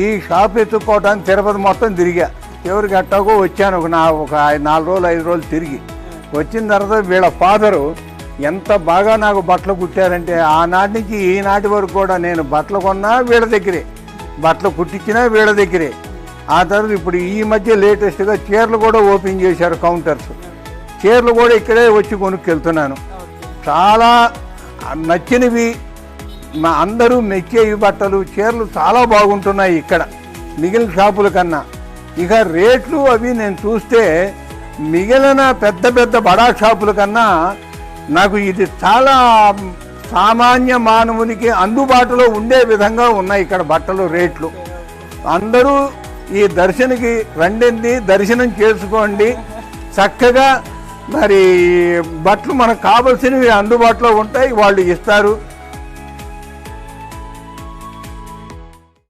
ఈ షాప్ ఎత్తుక్కోవడానికి తిరుపతి మొత్తం తిరిగా. ఎవరికి ఎట్టాగో వచ్చాను ఒక 4 రోజులు 5 రోజులు తిరిగి వచ్చిన తర్వాత వీళ్ళ ఫాదరు ఎంత బాగా నాకు బట్టలు కుట్టారంటే ఆనాటి నుంచి ఈనాటి వరకు కూడా నేను బట్టలు కొన్నా వీళ్ళ దగ్గరే, బట్టలు కుట్టించినా వీళ్ళ దగ్గరే. ఆ తర్వాత ఇప్పుడు ఈ మధ్య లేటెస్ట్గా చీరలు కూడా ఓపెన్ చేశారు కౌంటర్స్. చీరలు కూడా ఇక్కడే వచ్చి కొనుక్కెళ్తున్నాను. చాలా నచ్చినవి, మా అందరూ మెచ్చేవి బట్టలు చీరలు చాలా బాగుంటున్నాయి ఇక్కడ మిగిలిన షాపుల కన్నా. ఇక రేట్లు అవి నేను చూస్తే మిగిలిన పెద్ద పెద్ద బడా షాపుల కన్నా నాకు ఇది చాలా సామాన్య మానవునికి అందుబాటులో ఉండే విధంగా ఉన్నాయి ఇక్కడ బట్టలు రేట్లు. అందరూ ఈ దర్శనకి రండి, దర్శనం చేసుకోండి. చక్కగా మరి బట్టలు మనకు కావాల్సినవి అందుబాటులో ఉంటాయి, వాళ్ళు ఇస్తారు.